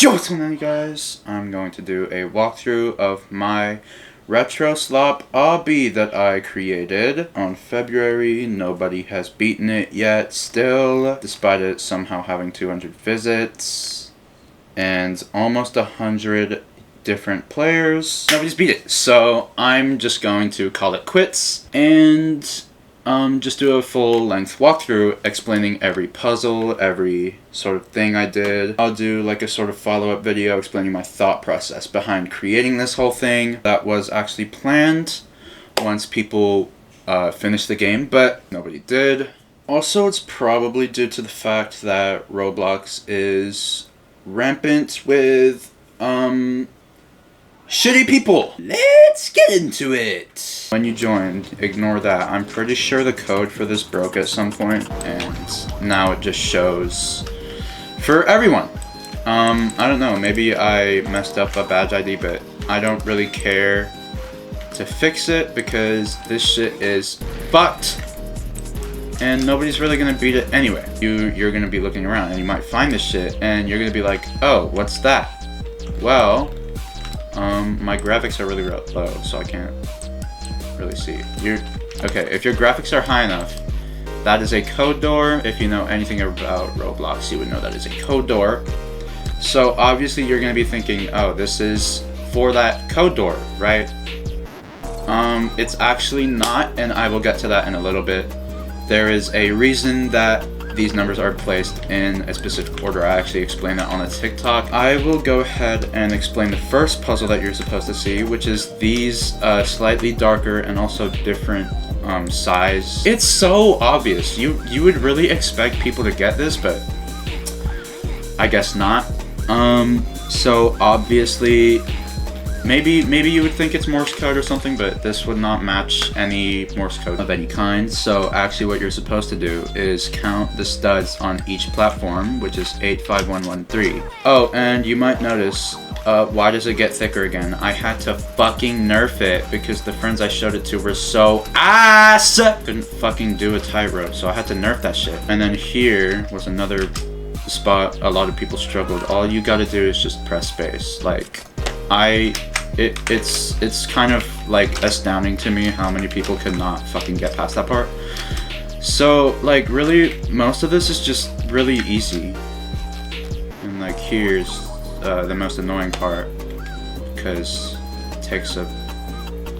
Yo, what's going on, you guys? I'm going to do a walkthrough of my RETROSLOP OBBY that I created on February. Nobody has beaten it yet still, despite it somehow having 200 visits and almost 100 different players. Nobody's beat it, so I'm just going to call it quits and just do a full-length walkthrough explaining every puzzle, every sort of thing I did. I'll do like a sort of follow-up video explaining my thought process behind creating this whole thing. That was actually planned once people finished the game, but nobody did. Also, it's probably due to the fact that Roblox is rampant with shitty people. Let's get into it. When you joined, ignore that. I'm pretty sure the code for this broke at some point, and now it just shows for everyone. I don't know, maybe I messed up a badge ID, but I don't really care to fix it because this shit is fucked and nobody's really gonna beat it anyway. You're gonna be looking around and you might find this shit and you're gonna be like, oh, what's that? Well, my graphics are really low, so I can't really see. Okay, if your graphics are high enough, that is a code door. If you know anything about Roblox, you would know that is a code door. So obviously you're gonna be thinking, oh, this is for that code door, right? It's actually not, and I will get to that in a little bit. There is a reason that these numbers are placed in a specific order. I actually explained that on a TikTok. I will go ahead and explain the first puzzle that you're supposed to see, which is these slightly darker and also different size. It's so obvious. You would really expect people to get this, but I guess not. So obviously, maybe you would think it's Morse code or something, but this would not match any Morse code of any kind. So actually what you're supposed to do is count the studs on each platform, which is 85113. Oh, and you might notice, why does it get thicker again? I had to fucking nerf it because the friends I showed it to were so ass! Couldn't fucking do a tightrope, so I had to nerf that shit. And then here was another spot a lot of people struggled. All you gotta do is just press space. Like, it's kind of like astounding to me how many people could not fucking get past that part. So like really most of this is just really easy, and like here's the most annoying part because it takes a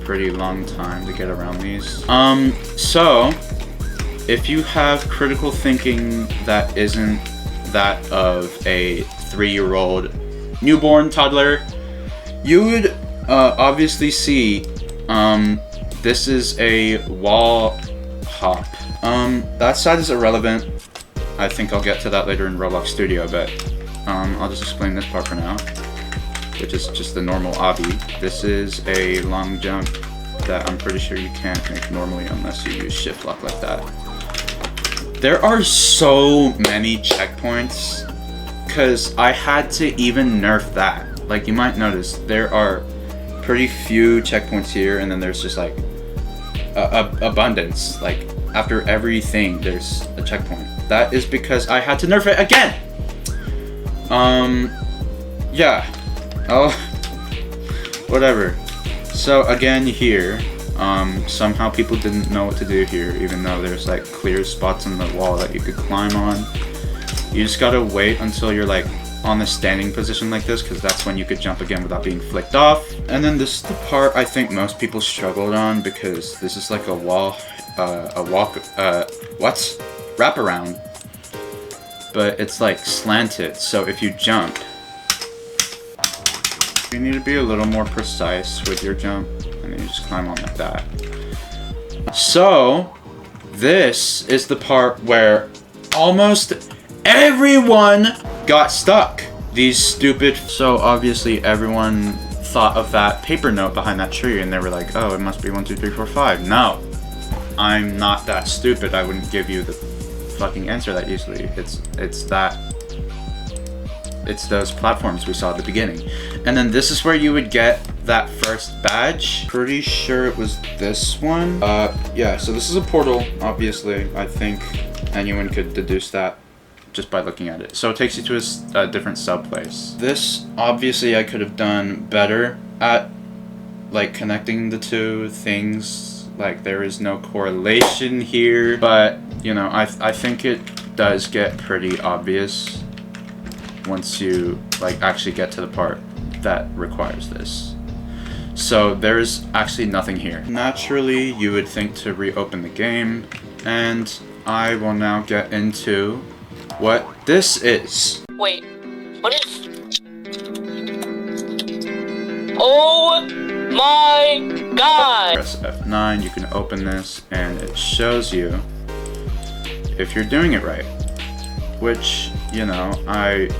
pretty long time to get around these. So if you have critical thinking that isn't that of a 3-year-old newborn toddler, you would obviously see this is a wall hop. That side is irrelevant. I think I'll get to that later in Roblox Studio, but I'll just explain this part for now, which is just the normal obby. This is a long jump that I'm pretty sure you can't make normally unless you use shift lock like that. There are so many checkpoints because I had to even nerf that. Like, you might notice there are pretty few checkpoints here, and then there's just like abundance. Like after everything there's a checkpoint. That is because I had to nerf it again. Yeah, oh, whatever. So again here, somehow people didn't know what to do here, even though there's like clear spots in the wall that you could climb on. You just gotta wait until you're like on the standing position like this, because that's when you could jump again without being flicked off. And then this is the part I think most people struggled on, because this is like a wraparound, but it's like slanted. So if you jump, you need to be a little more precise with your jump, and then you just climb on like that. So this is the part where almost everyone got stuck. These stupid. So obviously everyone thought of that paper note behind that tree, and they were like, oh, it must be 1 2 3 4 5. No, I'm not that stupid. I wouldn't give you the fucking answer that easily. It's those platforms we saw at the beginning. And then this is where you would get that first badge. Pretty sure it was this one. Yeah, so this is a portal, obviously. I think anyone could deduce that just by looking at it. So it takes you to a different sub place. This, obviously, I could have done better at, like, connecting the two things. Like, there is no correlation here, but, you know, I think it does get pretty obvious once you, like, actually get to the part that requires this. So there's actually nothing here. Naturally, you would think to reopen the game, and I will now get into what this is. Wait, what is... Oh my god! Press F9, you can open this, and it shows you if you're doing it right. Which, you know,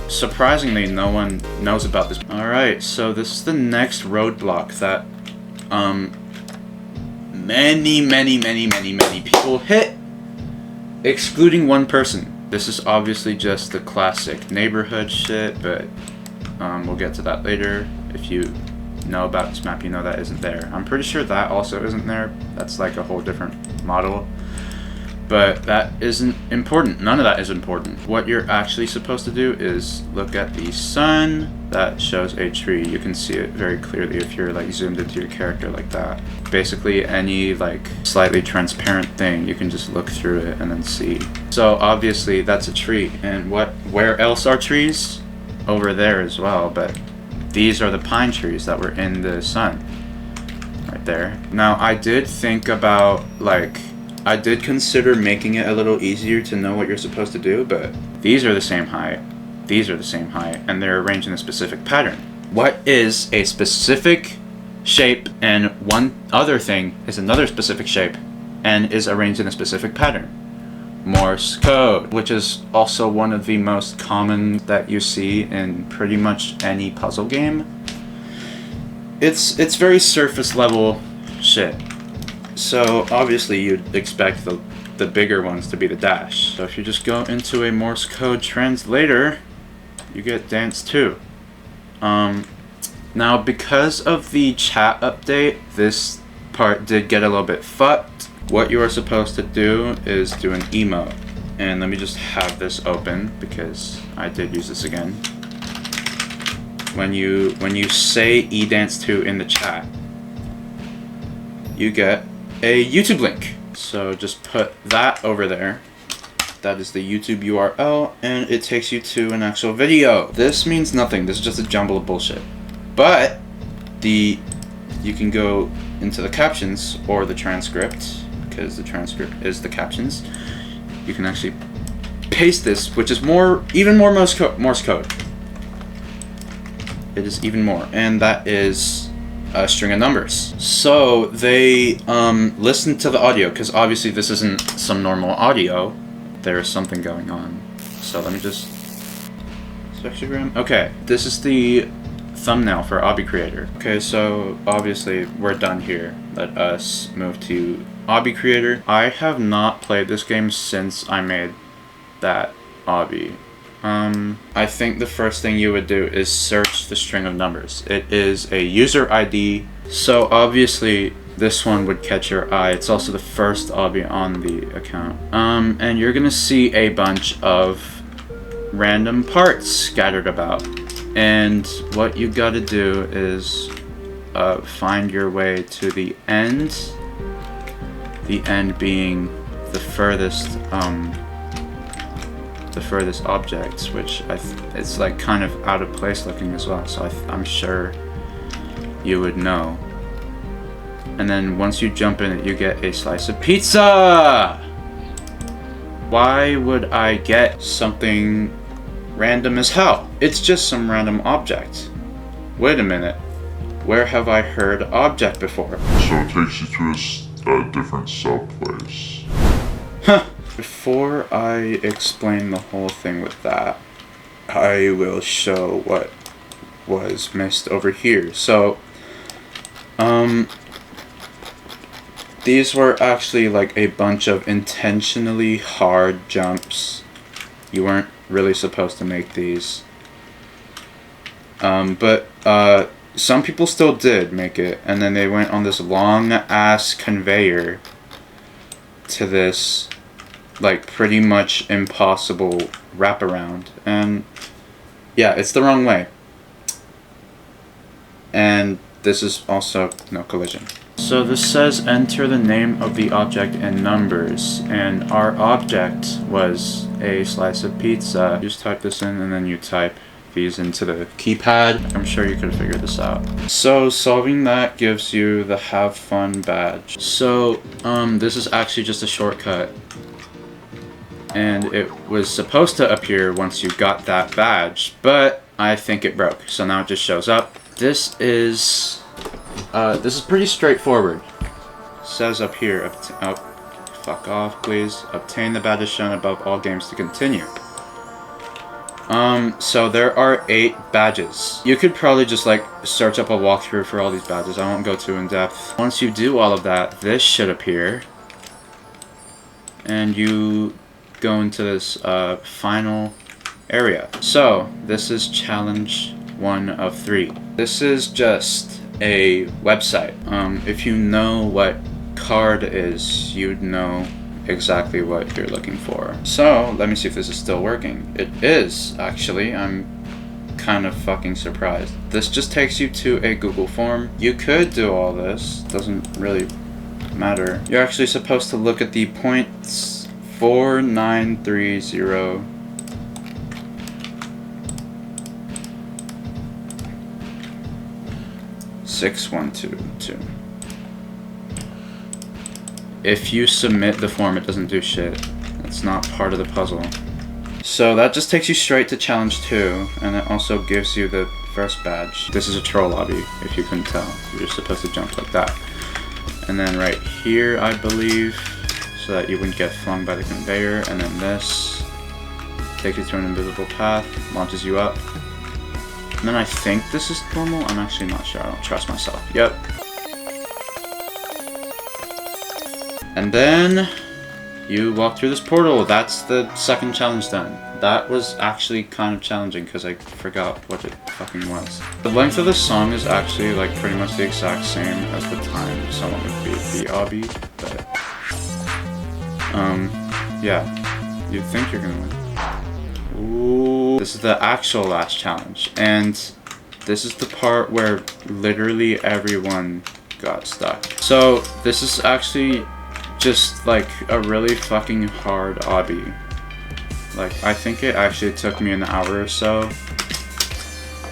surprisingly, no one knows about this. Alright, so this is the next roadblock that, many people hit, excluding one person. This is obviously just the classic neighborhood shit, but, we'll get to that later. If you know about this map, you know that isn't there. I'm pretty sure that also isn't there. That's like a whole different model. But that isn't important. None of that is important. What you're actually supposed to do is look at the sun. That shows a tree. You can see it very clearly if you're like zoomed into your character like that. Basically any like slightly transparent thing, you can just look through it and then see. So obviously that's a tree. And where else are trees? Over there as well, but these are the pine trees that were in the sun. Right there. Now I did think about I did consider making it a little easier to know what you're supposed to do, but these are the same height, these are the same height, and they're arranged in a specific pattern. What is a specific shape and one other thing is another specific shape and is arranged in a specific pattern? Morse code, which is also one of the most common that you see in pretty much any puzzle game. It's very surface level shit. So obviously you'd expect the bigger ones to be the dash. So if you just go into a Morse code translator, you get dance 2. Now because of the chat update, this part did get a little bit fucked. What you are supposed to do is do an emote. And let me just have this open because I did use this again. When you say edance2 in the chat, you get a YouTube link. So just put that over there. That is the YouTube URL, and it takes you to an actual video. This means nothing. This is just a jumble of bullshit. But you can go into the captions or the transcript, because the transcript is the captions. You can actually paste this, which is even more Morse code. It is even more, and that is a string of numbers. So they listened to the audio, because obviously this isn't some normal audio. There is something going on. So let me just spectrogram. Okay, this is the thumbnail for OBBY Creator. Okay, so obviously we're done here. Let us move to OBBY Creator. I have not played this game since I made that OBBY. I think the first thing you would do is search the string of numbers. It is a user ID, so obviously this one would catch your eye. It's also the first OBBY on the account. And you're gonna see a bunch of random parts scattered about. And what you gotta do is find your way to the end. The end being the furthest objects, which it's like kind of out of place looking as well, so I'm sure you would know. And then once you jump in it, you get a slice of pizza! Why would I get something random as hell? It's just some random object. Wait a minute. Where have I heard object before? So it takes you to a different sub place. Huh. Before I explain the whole thing with that, I will show what was missed over here. So, these were actually like a bunch of intentionally hard jumps. You weren't really supposed to make these. But some people still did make it, and then they went on this long ass conveyor to this like pretty much impossible wraparound, and yeah, it's the wrong way. And this is also no collision. So this says enter the name of the object in numbers, and our object was a slice of pizza. You just type this in and then you type these into the keypad. I'm sure you could figure this out. So solving that gives you the have fun badge. So this is actually just a shortcut, and it was supposed to appear once you got that badge, but I think it broke, so now it just shows up. This is pretty straightforward. It says up here, oh, fuck off please. Obtain the badges shown above all games to continue. So there are 8 badges. You could probably just like search up a walkthrough for all these badges. I won't go too in depth. Once you do all of that, this should appear, and you go into this final area. So this is challenge 1 of 3. This is just a website. If you know what card is, you'd know exactly what you're looking for. So let me see if this is still working. It is, actually. I'm kind of fucking surprised. This just takes you to a Google form. You could do all this, doesn't really matter. You're actually supposed to look at the points 4930 6122. If you submit the form, it doesn't do shit. It's not part of the puzzle. So that just takes you straight to challenge 2, and it also gives you the first badge. This is a troll lobby, if you couldn't tell. You're supposed to jump like that. And then right here, I believe, so that you wouldn't get flung by the conveyor, and then this takes you to an invisible path, launches you up. And then I think this is normal. I'm actually not sure. I don't trust myself. Yep. And then you walk through this portal. That's the second challenge done. That was actually kind of challenging because I forgot what it fucking was. The length of the song is actually like pretty much the exact same as the time someone would beat the obby, but yeah, you'd think you're gonna win. Ooh, this is the actual last challenge, and this is the part where literally everyone got stuck. So this is actually just like a really fucking hard obby. Like, I think it actually took me an hour or so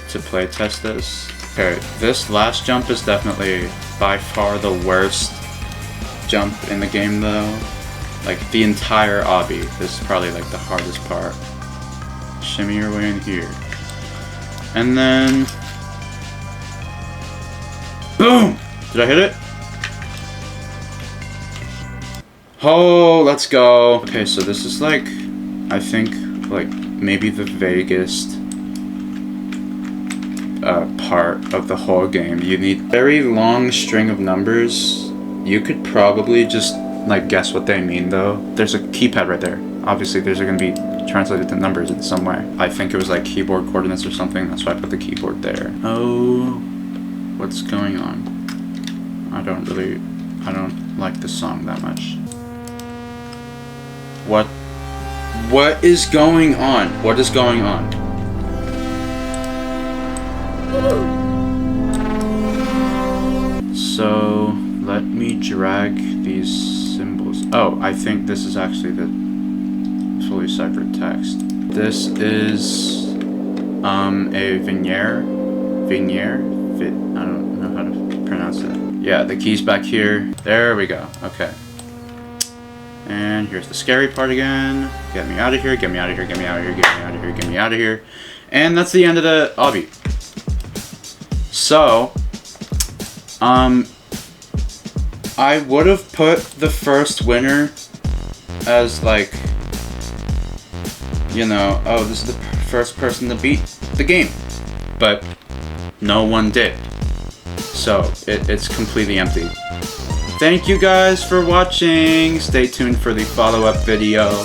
to play test this. Okay, this last jump is definitely by far the worst jump in the game though. Like the entire obby, this is probably like the hardest part. Shimmy your way in here. And then boom! Did I hit it? Oh, let's go. Okay, so this is like, I think, like maybe the vaguest part of the whole game. You need a very long string of numbers. You could probably just like guess what they mean though. There's a keypad right there. Obviously there's gonna be translated to numbers in some way. I think it was like keyboard coordinates or something. That's why I put the keyboard there. Oh, what's going on? I don't like this song that much. What is going on? What is going on? So let me drag these symbols. Oh, I think this is actually the fully ciphered text. This is a Vignere. I don't know how to pronounce it. Yeah, the key's back here. There we go. Okay. And here's the scary part again. Get me out of here, get me out of here, get me out of here, get me out of here, get me out of here. And that's the end of the obby. So, I would have put the first winner as like, you know, oh, this is the first person to beat the game. But no one did. So, it's completely empty. Thank you guys for watching. Stay tuned for the follow-up video.